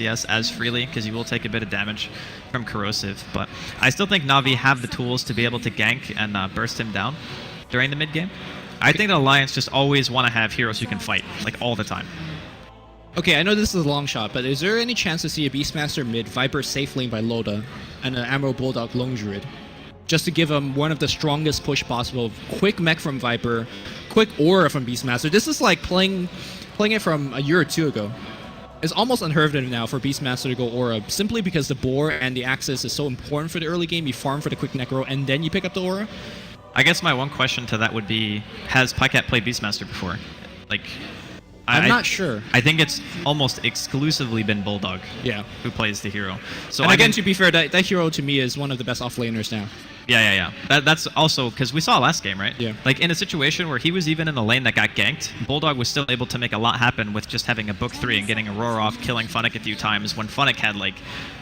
CS as freely because you will take a bit of damage from Corrosive. But I still think Na'Vi have the tools to be able to gank and burst him down during the mid game. I think the Alliance just always want to have heroes who can fight, like all the time. Okay, I know this is a long shot, but is there any chance to see a Beastmaster mid, Viper safe lane by Loda, and an Emerald Bulldog lone druid? Just to give him one of the strongest push possible. Quick mech from Viper, quick aura from Beastmaster. This is like playing it from a year or two ago. It's almost unheard of now for Beastmaster to go aura, simply because the boar and the axis is so important for the early game. You farm for the quick necro, and then you pick up the aura. I guess my one question to that would be, has Pycat played Beastmaster before? Like, I'm not sure. I think it's almost exclusively been Bulldog who plays the hero. So and again, to be fair, that hero to me is one of the best offlaners now. Yeah. That's also because we saw last game, right? Yeah. Like in a situation where he was even in the lane that got ganked, Bulldog was still able to make a lot happen with just having a book 3 and getting Aurora off, killing Funnick a few times when Funnick had like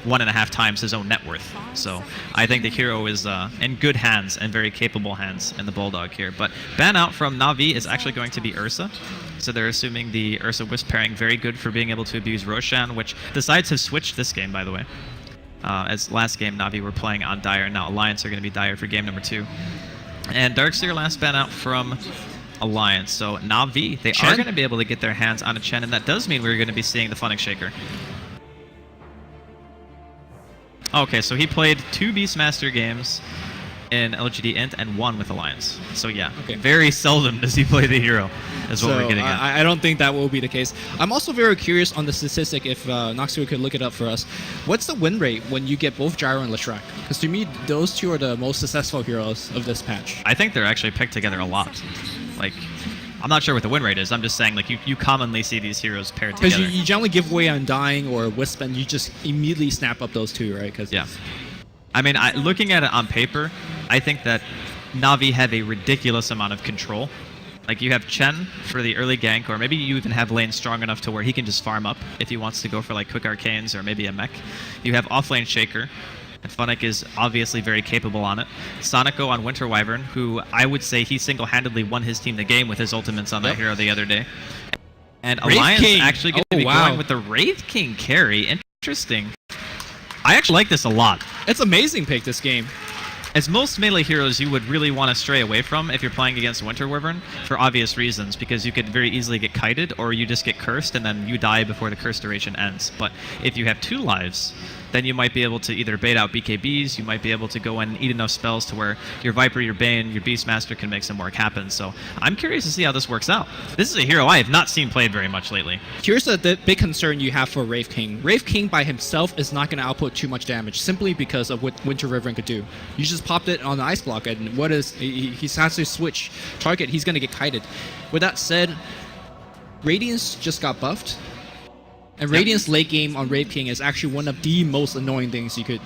1.5 times his own net worth. So I think the hero is in good hands and very capable hands in the Bulldog here. But ban out from Na'Vi is actually going to be Ursa. So they're assuming the Ursa Wisp pairing very good for being able to abuse Roshan, which the sides have switched this game, by the way. As last game, Na'Vi were playing on Dire, now Alliance are going to be Dire for game number 2. And Darkseer last ban out from Alliance. So Na'Vi, they are going to be able to get their hands on a Chen, and that does mean we're going to be seeing the Funnick Shaker. Okay, so he played 2 Beastmaster games in LGD Int and 1 with Alliance. So yeah, very seldom does he play the hero, is what we're getting at. I don't think that will be the case. I'm also very curious on the statistic, if Noxua could look it up for us. What's the win rate when you get both Gyro and Leshrac? Because to me, those two are the most successful heroes of this patch. I think they're actually picked together a lot. Like, I'm not sure what the win rate is. I'm just saying, like, you commonly see these heroes paired together. Because you generally give away Undying or Wisp, and you just immediately snap up those two, right? Yeah. I mean, looking at it on paper, I think that Na'Vi have a ridiculous amount of control. Like, you have Chen for the early gank, or maybe you even have lane strong enough to where he can just farm up if he wants to go for, like, quick arcanes or maybe a mech. You have offlane Shaker, and Funnick is obviously very capable on it. Sonico on Winter Wyvern, who I would say he single-handedly won his team the game with his ultimates on that hero the other day. And Alliance actually going to be going with the Wraith King carry. Interesting. I actually like this a lot. It's amazing pick this game. As most melee heroes you would really want to stray away from if you're playing against Winter Wyvern, for obvious reasons, because you could very easily get kited, or you just get cursed and then you die before the curse duration ends. But if you have 2 lives, then you might be able to either bait out BKBs, you might be able to go and eat enough spells to where your Viper, your Bane, your Beastmaster can make some work happen. So I'm curious to see how this works out. This is a hero I have not seen played very much lately. Here's the big concern you have for Wraith King. Wraith King by himself is not going to output too much damage, simply because of what Winter Wyvern could do. You just popped it on the ice block, and he has to switch target, he's going to get kited. With that said, Radiance just got buffed. And Radiance late game on Wraith King is actually one of the most annoying things you could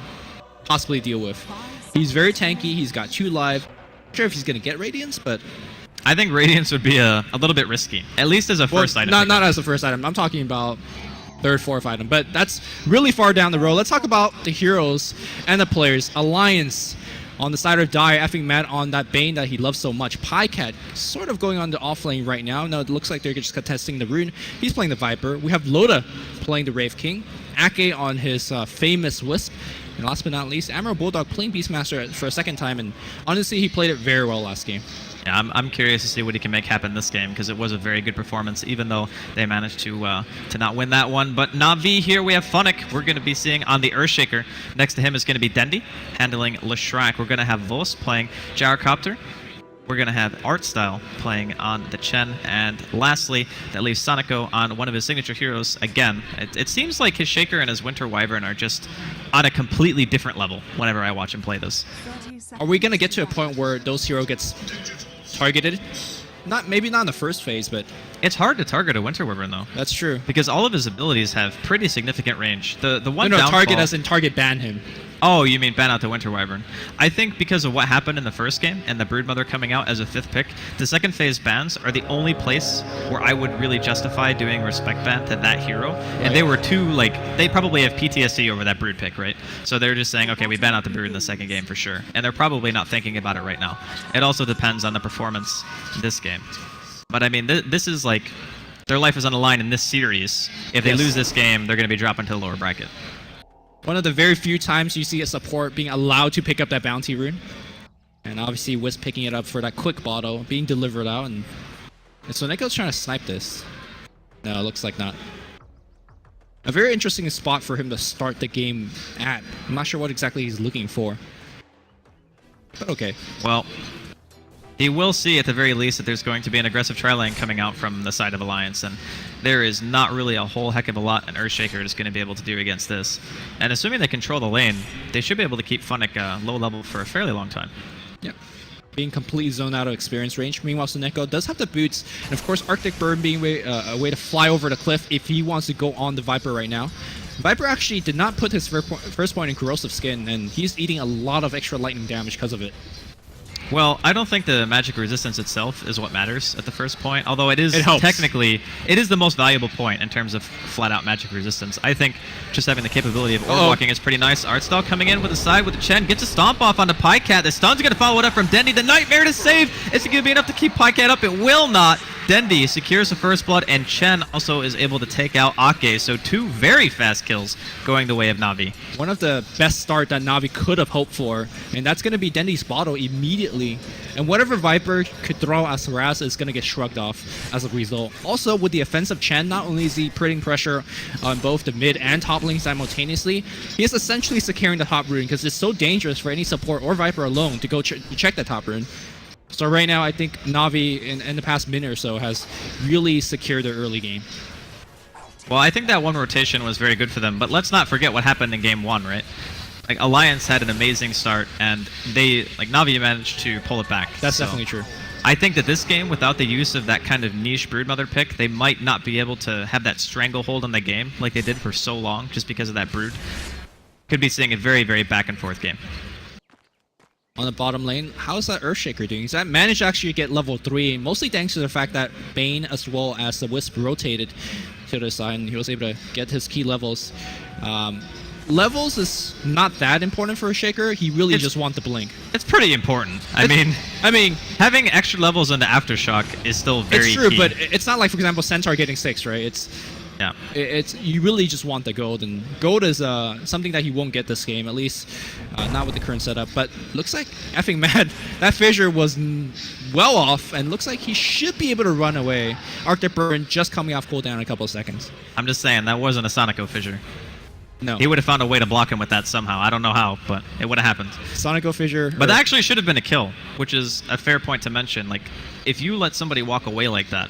possibly deal with. He's very tanky, he's got 2 live. Not sure if he's going to get Radiance, but I think Radiance would be a little bit risky, at least as a first item. Not as a first item, I'm talking about 3rd, 4th item, but that's really far down the road. Let's talk about the heroes and the players. Alliance on the side of Dire, effing mad on that Bane that he loves so much. Pycat sort of going on the off lane right now. Now it looks like they're just contesting the rune. He's playing the Viper. We have Loda playing the Wraith King. Ake on his famous Wisp. And last but not least, Emerald Bulldog playing Beastmaster for a 2nd time. And honestly, he played it very well last game. Yeah, I'm curious to see what he can make happen this game, because it was a very good performance, even though they managed to not win that one. But Na'Vi here, we have Funnick. We're going to be seeing on the Earthshaker. Next to him is going to be Dendi, handling Leshrac. We're going to have Vos playing Gyrocopter. We're going to have Artstyle playing on the Chen. And lastly, that leaves Sonico on one of his signature heroes. Again, it seems like his Shaker and his Winter Wyvern are just on a completely different level whenever I watch him play this. Are we going to get to a point where those hero gets targeted? Maybe not in the first phase, but it's hard to target a Winter Wyvern though. That's true, because all of his abilities have pretty significant range. The one downfall, target as in target ban him. Oh, you mean ban out the Winter Wyvern. I think because of what happened in the first game and the Broodmother coming out as a 5th pick, the 2nd phase bans are the only place where I would really justify doing respect ban to that hero. Right. And they were too, like, they probably have PTSD over that Brood pick, right? So they're just saying, okay, we ban out the Brood in the 2nd game for sure. And they're probably not thinking about it right now. It also depends on the performance this game. But I mean, this is like their life is on the line in this series. If they lose this game, they're going to be dropping to the lower bracket. One of the very few times you see a support being allowed to pick up that bounty rune. And obviously Wisp picking it up for that quick bottle, being delivered out. And so Neko's trying to snipe this. No, it looks like not. A very interesting spot for him to start the game at. I'm not sure what exactly he's looking for. But okay. Well, he will see at the very least that there's going to be an aggressive tri-lane coming out from the side of Alliance, and there is not really a whole heck of a lot an Earthshaker is going to be able to do against this. And assuming they control the lane, they should be able to keep Funnick low level for a fairly long time. Yep. Being completely zoned out of experience range. Meanwhile, Soneko does have the boots, and of course Arctic Burn being a way to fly over the cliff if he wants to go on the Viper right now. Viper actually did not put his first point in Corrosive Skin, and he's eating a lot of extra lightning damage because of it. Well, I don't think the magic resistance itself is what matters at the first point, although it is technically, it is the most valuable point in terms of flat-out magic resistance. I think just having the capability of orb walking is pretty nice. Artstall coming in with the side with the Chen, gets a stomp off onto Pycat. The stun's going to follow it up from Dendy. The Nightmare to save. Is it going to be enough to keep Pycat up? It will not. Dendy secures the first blood, and Chen also is able to take out Ake, so 2 very fast kills going the way of Na'Vi. One of the best start that Na'Vi could have hoped for, and that's going to be Dendy's bottle immediately. And whatever Viper could throw as harass is going to get shrugged off as a result. Also, with the offensive Chen, not only is he putting pressure on both the mid and top lane simultaneously, he is essentially securing the top rune because it's so dangerous for any support or Viper alone to go check the top rune. So right now, I think Na'Vi in the past minute or so has really secured their early game. Well, I think that one rotation was very good for them, but let's not forget what happened in game 1, right? Like, Alliance had an amazing start, and they, like, Na'Vi managed to pull it back. That's definitely true. I think that this game, without the use of that kind of niche Broodmother pick, they might not be able to have that stranglehold on the game like they did for so long, just because of that Brood. Could be seeing a very, very back-and-forth game. On the bottom lane, how's that Earthshaker doing? He's that managed to actually get level 3, mostly thanks to the fact that Bane as well as the Wisp rotated to the side, and he was able to get his key levels. Levels is not that important for Earthshaker. He really just wants the blink. It's pretty important. I mean, having extra levels on the Aftershock is still very It's true, key. but it's not like, for example, Centaur getting 6, right? It's you really just want the gold, and gold is something that he won't get this game, at least not with the current setup. But looks like effing mad. That fissure was well off, and looks like he should be able to run away. Arctic Burn just coming off cooldown in a couple of seconds. I'm just saying, that wasn't a Sonico fissure. No. He would have found a way to block him with that somehow. I don't know how, but it would have happened. Sonico fissure. But that actually should have been a kill, which is a fair point to mention. Like, if you let somebody walk away like that,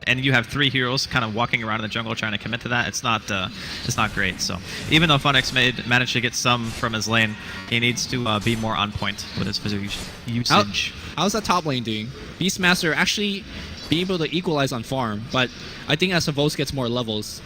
and you have 3 heroes kind of walking around in the jungle trying to commit to that, it's not great. So even though Funix managed to get some from his lane, he needs to be more on point with his physical usage. How's that top lane doing? Beastmaster actually being able to equalize on farm, but I think as Savos gets more levels,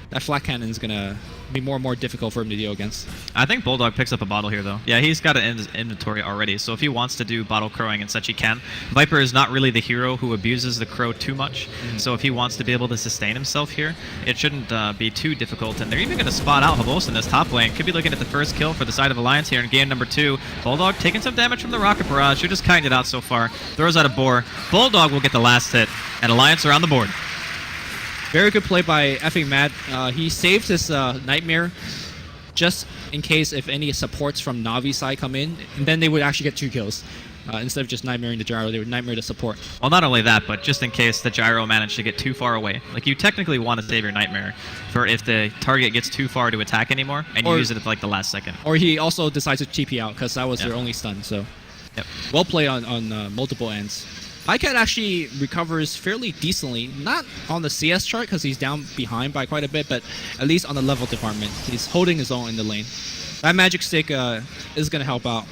that flat cannon is gonna be more and more difficult for him to deal against. I think Bulldog picks up a bottle here, though. Yeah, he's got it in his inventory already, so if he wants to do bottle crowing and such, he can. Viper is not really the hero who abuses the crow too much, so if he wants to be able to sustain himself here, it shouldn't be too difficult. And they're even going to spot out Havos in this top lane. Could be looking at the first kill for the side of Alliance here in game number 2. Bulldog taking some damage from the Rocket Barrage. You're just kiting it out so far. Throws out a boar. Bulldog will get the last hit, and Alliance are on the board. Very good play by effing Mad. He saved his Nightmare just in case if any supports from Navi's side come in, and then they would actually get 2 kills. Instead of just Nightmaring the Gyro, they would Nightmare the support. Well, not only that, but just in case the Gyro managed to get too far away. Like, you technically want to save your Nightmare for if the target gets too far to attack anymore, and you use it at like the last second. Or he also decides to TP out, because that was their only stun, so... Yep. Well played on multiple ends. Pycat actually recovers fairly decently, not on the CS chart because he's down behind by quite a bit, but at least on the level department. He's holding his own in the lane. That magic stick is going to help out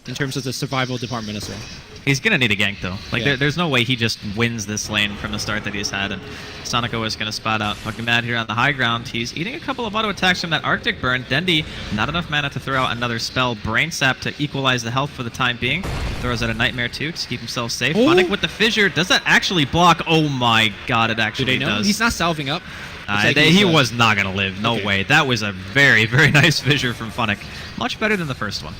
in terms of the survival department as well. He's going to need a gank, though. Like, there's no way he just wins this lane from the start that he's had, and Sonico is going to spot out fucking Mad here on the high ground. He's eating a couple of auto attacks from that Arctic Burn. Dendy, not enough mana to throw out another spell. Brain Sap to equalize the health for the time being. Throws out a Nightmare, too, to keep himself safe. Funnick with the fissure. Does that actually block? Oh my god, it actually does. He's not salving up. He was not going to live. No way. That was a very, very nice fissure from Funnick. Much better than the first one.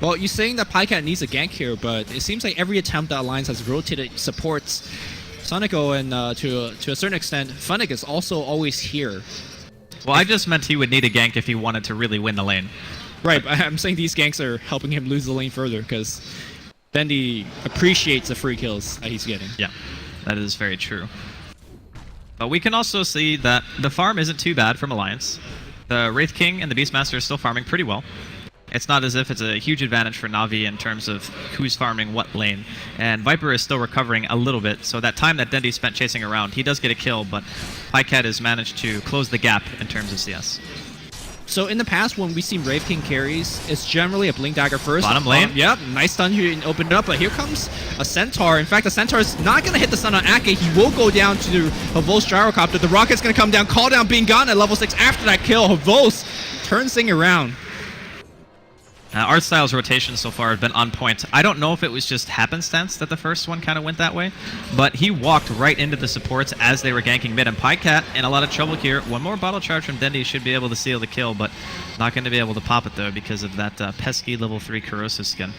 Well, you're saying that Pycat needs a gank here, but it seems like every attempt that Alliance has rotated supports Sonico and to a certain extent, Funnick is also always here. Well, I just meant he would need a gank if he wanted to really win the lane. Right, but I'm saying these ganks are helping him lose the lane further because Bendy appreciates the free kills that he's getting. Yeah, that is very true. But we can also see that the farm isn't too bad from Alliance. The Wraith King and the Beastmaster are still farming pretty well. It's not as if it's a huge advantage for Na'Vi in terms of who's farming what lane. And Viper is still recovering a little bit, so that time that Dendy spent chasing around, he does get a kill, but Pycat has managed to close the gap in terms of CS. So in the past, when we've seen Wraith King carries, it's generally a Blink Dagger first. Bottom lane. Yep, nice stun here and opened it up, but here comes a Centaur. In fact, the Centaur is not going to hit the stun on Ake. He will go down to Havos Gyrocopter. The Rocket's going to come down, call down being gone at level 6 after that kill. Havos turns thing around. Artstyle's rotation so far have been on point. I don't know if it was just happenstance that the first one kind of went that way, but he walked right into the supports as they were ganking mid, and Pycat in a lot of trouble here. One more bottle charge from Dendy should be able to seal the kill, but not going to be able to pop it though because of that pesky level 3 corrosive skin.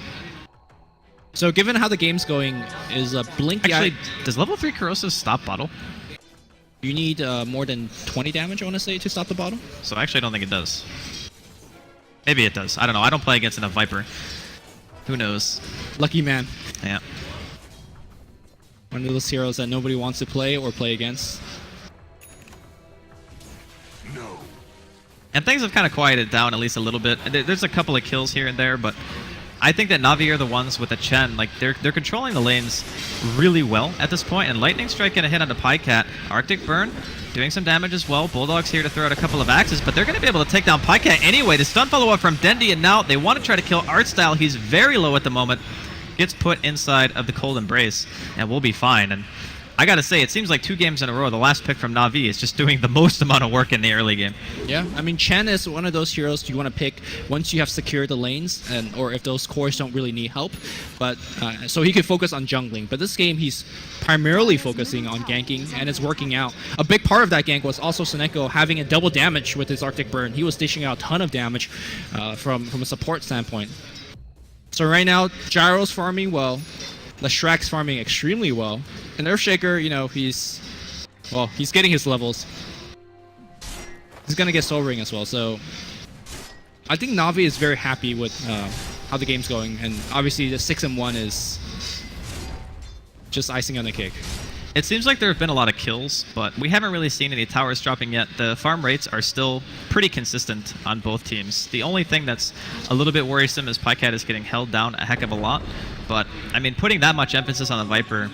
So given how the game's going, is Blink... Actually, does level 3 corrosive stop bottle? You need more than 20 damage, I want to say, to stop the bottle? So actually I don't think it does. Maybe it does. I don't know. I don't play against enough Viper. Who knows? Lucky man. Yeah. One of those heroes that nobody wants to play or play against. No. And things have kind of quieted down at least a little bit. There's a couple of kills here and there, but I think that Na'Vi are the ones with the Chen. Like, they're controlling the lanes really well at this point, and Lightning Strike gonna hit onto Pycat. Arctic Burn doing some damage as well. Bulldog's here to throw out a couple of axes, but they're going to be able to take down Pycat anyway. The stun follow-up from Dendy, and now they want to try to kill Artstyle. He's very low at the moment. Gets put inside of the Cold Embrace, and we'll be fine. And I gotta say, it seems like 2 games in a row, the last pick from Na'Vi is just doing the most amount of work in the early game. Yeah, I mean, Chen is one of those heroes you want to pick once you have secured the lanes, or if those cores don't really need help. But so he could focus on jungling. But this game, he's primarily focusing on ganking, and it's working out. A big part of that gank was also Sonico having a double damage with his Arctic Burn. He was dishing out a ton of damage from a support standpoint. So right now, Gyro's farming well. Leshrack's farming extremely well. And Earthshaker, you know, he's getting his levels. He's gonna get Soul Ring as well, so I think Na'Vi is very happy with how the game's going, and obviously the 6-1 is just icing on the cake. It seems like there have been a lot of kills, but we haven't really seen any towers dropping yet. The farm rates are still pretty consistent on both teams. The only thing that's a little bit worrisome is Pycat is getting held down a heck of a lot. But, I mean, putting that much emphasis on the Viper,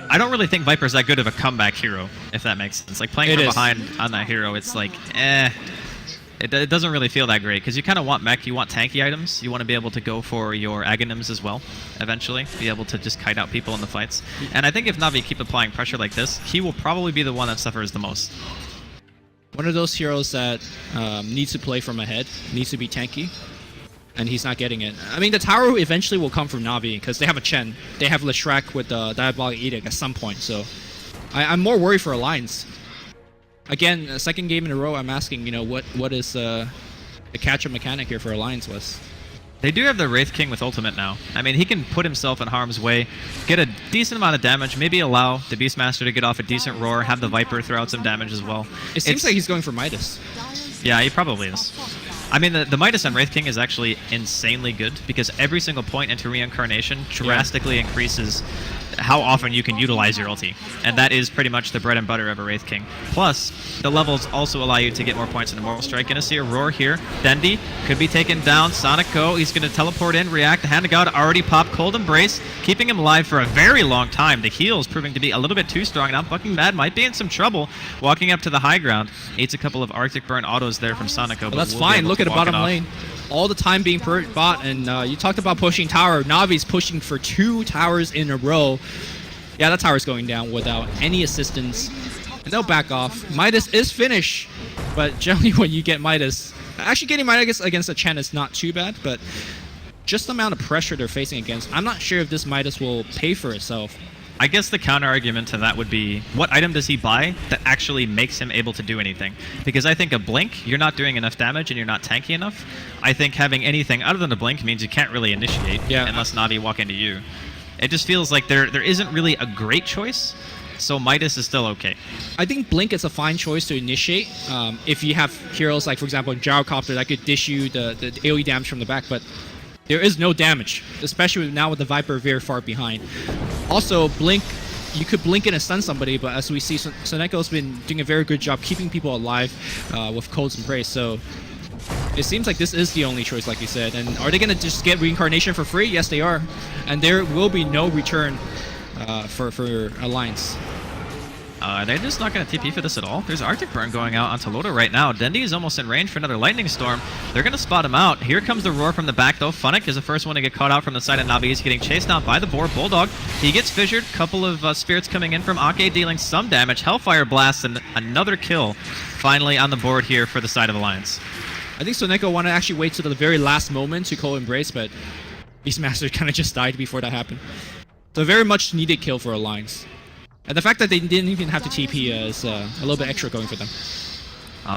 I don't really think Viper's that good of a comeback hero, if that makes sense. Like, playing from behind on that hero, it's like, It doesn't really feel that great, because you kind of want mech, you want tanky items, you want to be able to go for your Aghanims as well, eventually, be able to just kite out people in the fights. And I think if Na'Vi keep applying pressure like this, he will probably be the one that suffers the most. One of those heroes that needs to play from ahead, needs to be tanky, and he's not getting it. I mean, the tower eventually will come from Na'Vi, because they have a Chen. They have Leshrack with the Diabolic Edict at some point, so I'm more worried for Alliance. Again, second game in a row, I'm asking, you know, what is the catch-up mechanic here for Alliance was? They do have the Wraith King with ultimate now. I mean, he can put himself in harm's way, get a decent amount of damage, maybe allow the Beastmaster to get off a decent roar, have the Viper throw out some damage as well. It seems like he's going for Midas. Yeah, he probably is. I mean, the Midas on Wraith King is actually insanely good, because every single point into reincarnation drastically increases how often you can utilize your ulti. And that is pretty much the bread and butter of a Wraith King. Plus, the levels also allow you to get more points in the Mortal Strike. Gonna see a roar here. Dendy could be taken down. Sonico, he's gonna teleport in, react. The Hand of God already popped Cold Embrace, keeping him alive for a very long time. The heal's proving to be a little bit too strong. Now fucking Mad might be in some trouble walking up to the high ground. Eats a couple of Arctic Burn autos there from Sonico. Well, that's fine. Look at the bottom lane. All the time being bought, and you talked about pushing tower. Navi's pushing for 2 towers in a row. Yeah, that tower's going down without any assistance. And they'll back off. Midas is finished, but generally when you get Midas... Actually, getting Midas against a Chen is not too bad, but just the amount of pressure they're facing against, I'm not sure if this Midas will pay for itself. I guess the counter-argument to that would be, what item does he buy that actually makes him able to do anything? Because I think a Blink, you're not doing enough damage and you're not tanky enough. I think having anything other than a Blink means you can't really initiate unless Na'Vi walk into you. It just feels like there isn't really a great choice. So Midas is still okay. I think Blink is a fine choice to initiate if you have heroes like, for example, Gyrocopter that could dish you the AoE damage from the back, but there is no damage, especially now with the Viper very far behind. Also, Blink, you could blink in and stun somebody, but as we see, Soneko's been doing a very good job keeping people alive with Codes and Praise, so it seems like this is the only choice, like you said. And are they going to just get Reincarnation for free? Yes, they are. And there will be no return for Alliance. They're just not going to TP for this at all. There's Arctic Burn going out onto Loda right now. Dendi is almost in range for another Lightning Storm. They're going to spot him out. Here comes the Roar from the back, though. Funnick is the first one to get caught out from the side of Na'Vi. He's getting chased out by the board. Bulldog, he gets fissured. Couple of spirits coming in from Ake, dealing some damage. Hellfire Blast and another kill finally on the board here for the side of Alliance. I think Soneko wanted to actually wait to the very last moment to call Embrace, but Beastmaster kind of just died before that happened. So a very much needed kill for Alliance. And the fact that they didn't even have to TP is a little bit extra going for them.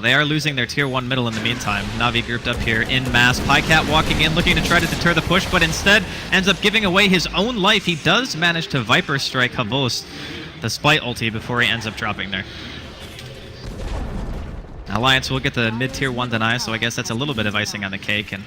They are losing their tier 1 middle in the meantime. Na'Vi grouped up here in mass. Pycat walking in, looking to try to deter the push, but instead ends up giving away his own life. He does manage to Viper Strike Havost, the Spite ulti, before he ends up dropping there. Alliance will get the mid-tier 1 deny, so I guess that's a little bit of icing on the cake. And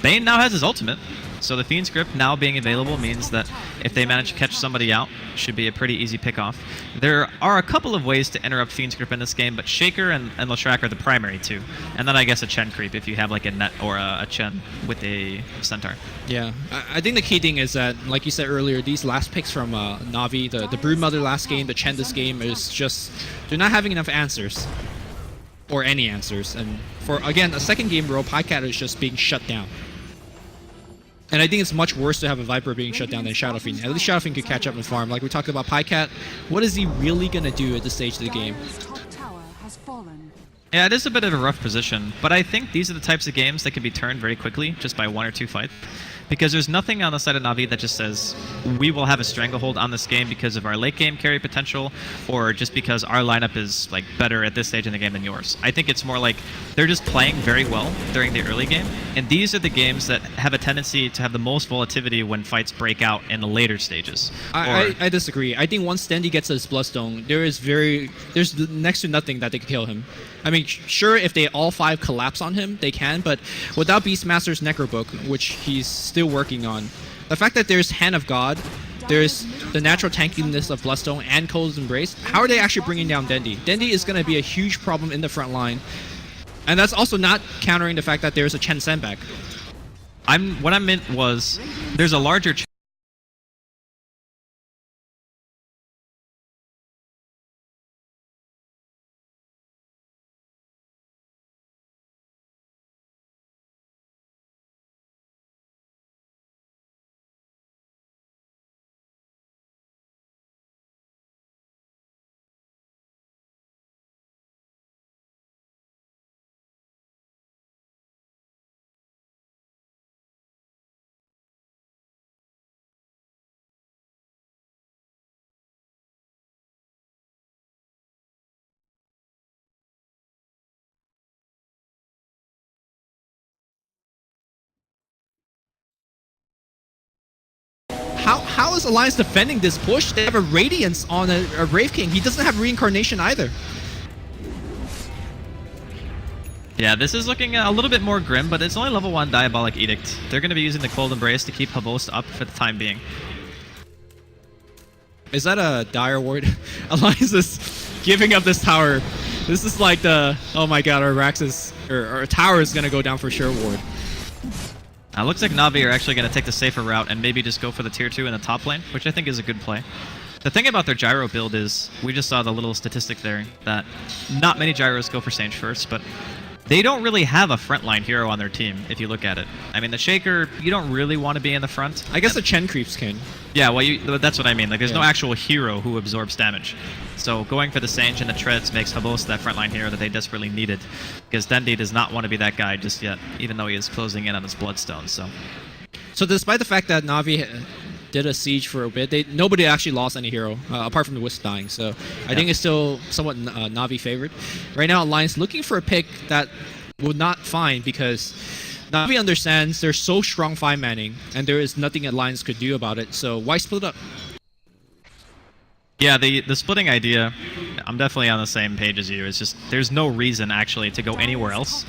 Bane now has his ultimate, so the Fiend's Grip now being available means that if they manage to catch somebody out, should be a pretty easy pick-off. There are a couple of ways to interrupt Fiend's Grip in this game, but Shaker and Leshrac are the primary two. And then I guess a Chen creep if you have like a Net or a Chen with a Centaur. Yeah, I think the key thing is that, like you said earlier, these last picks from Na'Vi, the Broodmother last game, the Chen this game, is just, they're not having enough answers. Or any answers. And for, again, a second game row, Pycat is just being shut down. And I think it's much worse to have a Viper being shut down than Shadow Fiend. At least Shadow Fiend could catch up and farm. Like we talked about Pycat, what is he really going to do at this stage of the game? Yeah, it is a bit of a rough position, but I think these are the types of games that can be turned very quickly just by 1 or 2 fights. Because there's nothing on the side of Na'Vi that just says, we will have a stranglehold on this game because of our late game carry potential, or just because our lineup is like better at this stage in the game than yours. I think it's more like they're just playing very well during the early game, and these are the games that have a tendency to have the most volatility when fights break out in the later stages. I disagree. I think once Dendi gets his Bloodstone, there's next to nothing that they can kill him. I mean, sure, if they all 5 collapse on him, they can, but without Beastmaster's Necrobook, which he's still working on, the fact that there's Hand of God, there's the natural tankiness of Bloodstone and Cold's Embrace, how are they actually bringing down Dendi? Dendi is going to be a huge problem in the front line, and that's also not countering the fact that there's a Chen sandbag. What I meant was, there's a larger How is Alliance defending this push? They have a Radiance on a Brave King. He doesn't have Reincarnation either. Yeah, this is looking a little bit more grim, but it's only level 1 Diabolic Edict. They're going to be using the Cold Embrace to keep Havost up for the time being. Is that a Dire Ward? Alliance is giving up this tower. This is like the, oh my god, our Raxus, or our tower is going to go down for sure ward. Looks like Na'Vi are actually going to take the safer route and maybe just go for the tier 2 in the top lane, which I think is a good play. The thing about their gyro build is, we just saw the little statistic there, that not many gyros go for Sage first, but they don't really have a frontline hero on their team, if you look at it. I mean, the Shaker, you don't really want to be in the front. I guess the Chen creeps can. Yeah, well, that's what I mean. Like, there's no actual hero who absorbs damage. So going for the Sage and the Treads makes Havost that frontline hero that they desperately needed. Because Dendi does not want to be that guy just yet, even though he is closing in on his Bloodstone, so... So despite the fact that Na'Vi did a siege for a bit, nobody actually lost any hero, apart from the Wisp dying, so I think it's still somewhat Na'Vi favored. Right now, Alliance looking for a pick that would not find, because Na'Vi understands they're so strong 5-manning, and there is nothing Alliance could do about it, so why split up? Yeah, the splitting idea, I'm definitely on the same page as you. It's just there's no reason actually to go anywhere else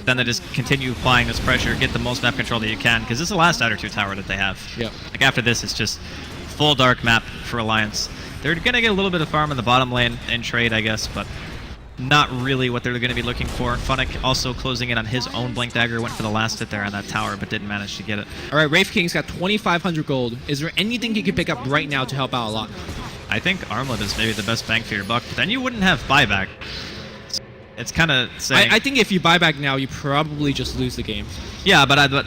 than to just continue applying this pressure, get the most map control that you can, because this is the last outer 2 tower that they have. Yep. Like after this, it's just full dark map for Alliance. They're gonna get a little bit of farm in the bottom lane in trade, I guess, but not really what they're going to be looking for. Funnick also closing in on his own Blink Dagger, went for the last hit there on that tower, but didn't manage to get it. All right, Wraith King's got 2,500 gold. Is there anything he can pick up right now to help out a lot? I think Armlet is maybe the best bang for your buck, but then you wouldn't have buyback. It's kind of saying... I think if you buy back now, you probably just lose the game. Yeah, but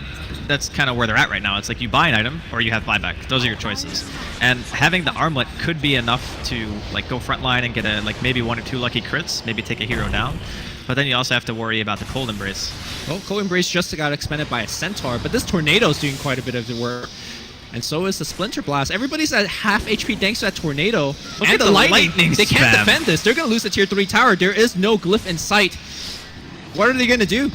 that's kind of where they're at right now. It's like you buy an item or you have buyback. Those are your choices. And having the armlet could be enough to like go frontline and get a like maybe 1 or 2 lucky crits, maybe take a hero down. But then you also have to worry about the Cold Embrace. Well, Cold Embrace just got expended by a Centaur, but this Tornado is doing quite a bit of the work. And so is the Splinter Blast. Everybody's at half HP thanks to that Tornado. Look and at the lightning They can't spam. defend this. They're going to lose the tier 3 tower. There is no glyph in sight. What are they going to do?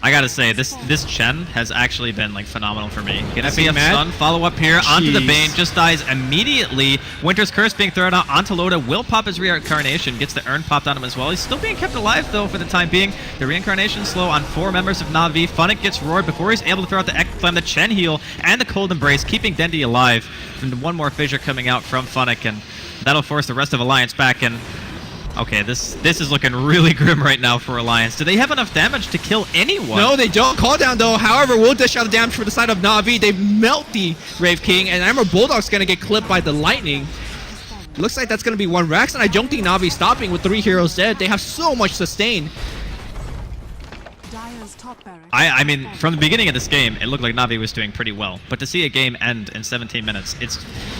I gotta say, this Chen has actually been like phenomenal for me. Get a FF Mad? stun, follow up here onto the Jeez. Bane, just dies immediately. Winter's Curse being thrown out onto Loda, will pop his reincarnation, gets the urn popped on him as well. He's still being kept alive though for the time being. The reincarnation slow on 4 members of Na'Vi. Funnick gets roared before he's able to throw out the Ekflame, the Chen heal, and the Cold Embrace, keeping Dendi alive. And one more fissure coming out from Funnick, and that'll force the rest of Alliance back in. Okay, this is looking really grim right now for Alliance. Do they have enough damage to kill anyone? No, they don't. Call down though. However, we'll dish out the damage for the side of Na'Vi. They melt the Wraith King, and Emerald Bulldog's going to get clipped by the lightning. Looks like that's going to be 1 Rex, and I don't think Na'Vi's stopping with 3 heroes dead. They have so much sustain. I mean, from the beginning of this game, it looked like Na'Vi was doing pretty well. But to see a game end in 17 minutes,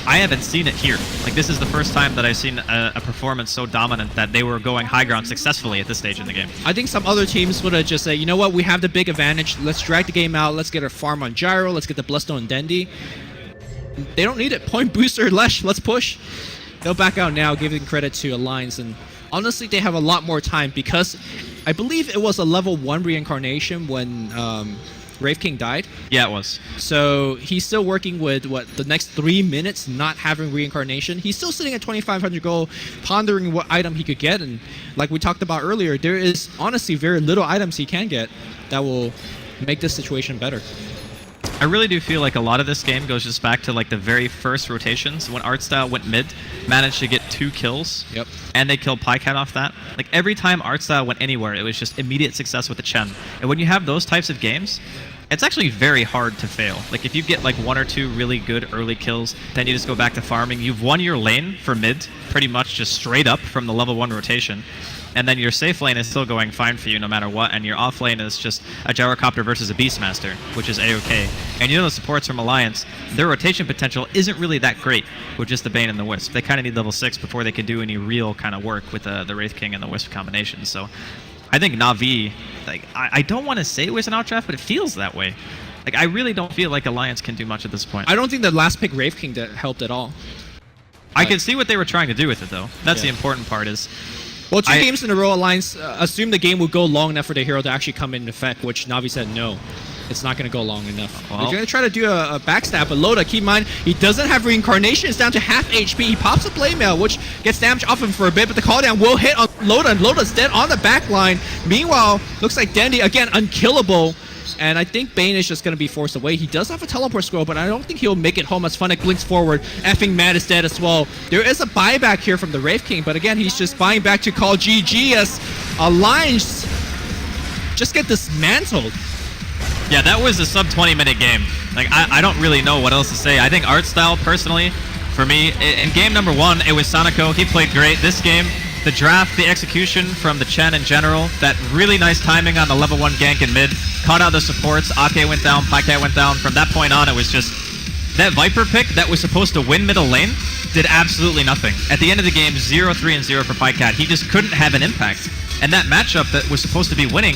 I haven't seen it here. Like, this is the first time that I've seen a performance so dominant that they were going high ground successfully at this stage in the game. I think some other teams would have just said, you know what, we have the big advantage. Let's drag the game out. Let's get our farm on Gyro. Let's get the Bloodstone and Dendi. They don't need it. Point booster, Lesh. Let's push. They'll back out now, giving credit to Alliance. And honestly, they have a lot more time because I believe it was a level 1 reincarnation when Wraith King died. Yeah, it was. So he's still working with, the next 3 minutes not having reincarnation. He's still sitting at 2,500 gold, pondering what item he could get. And like we talked about earlier, there is honestly very little items he can get that will make this situation better. I really do feel like a lot of this game goes just back to like the very first rotations when Artstyle went mid, managed to get 2 kills. Yep. And they killed Pycat off that. Like every time Artstyle went anywhere, it was just immediate success with the Chen. And when you have those types of games, it's actually very hard to fail. Like if you get like 1 or 2 really good early kills, then you just go back to farming. You've won your lane for mid, pretty much just straight up from the level 1 rotation. And then your safe lane is still going fine for you no matter what, and your off lane is just a Gyrocopter versus a Beastmaster, which is A-OK. And you know the supports from Alliance, their rotation potential isn't really that great with just the Bane and the Wisp. They kind of need level 6 before they can do any real kind of work with the Wraith King and the Wisp combination. So I think Na'Vi, like, I don't want to say it was an outdraft, but it feels that way. Like, I really don't feel like Alliance can do much at this point. I don't think the last pick Wraith King helped at all. I can see what they were trying to do with it, though. That's the important part is... Well, 2 games in a row, Alliance assumed the game would go long enough for the hero to actually come in effect, which Na'Vi said no. It's not going to go long enough. Well, They're going to try to do a backstab, but Loda, keep in mind, he doesn't have reincarnation. It's down to half HP. He pops a playmail, which gets damage off him for a bit, but the call down will hit on Loda, and Loda's dead on the back line. Meanwhile, looks like Dendi, again, unkillable. And I think Bane is just going to be forced away. He does have a teleport scroll, but I don't think he'll make it home as Funnick blinks forward. Effing Mad is dead as well. There is a buyback here from the Wraith King, but again, he's just buying back to call GG as Alliance just get dismantled. Yeah, that was a sub-20 minute game. Like, I don't really know what else to say. I think Artstyle, personally, for me, in game number 1, it was Sonico. He played great. This game, the draft, the execution from the Chen in general, that really nice timing on the level 1 gank in mid, caught out the supports, Ake went down, Pycat went down. From that point on, it was just... That Viper pick that was supposed to win middle lane did absolutely nothing. At the end of the game, 0-3-0 for Pycat. He just couldn't have an impact. And that matchup that was supposed to be winning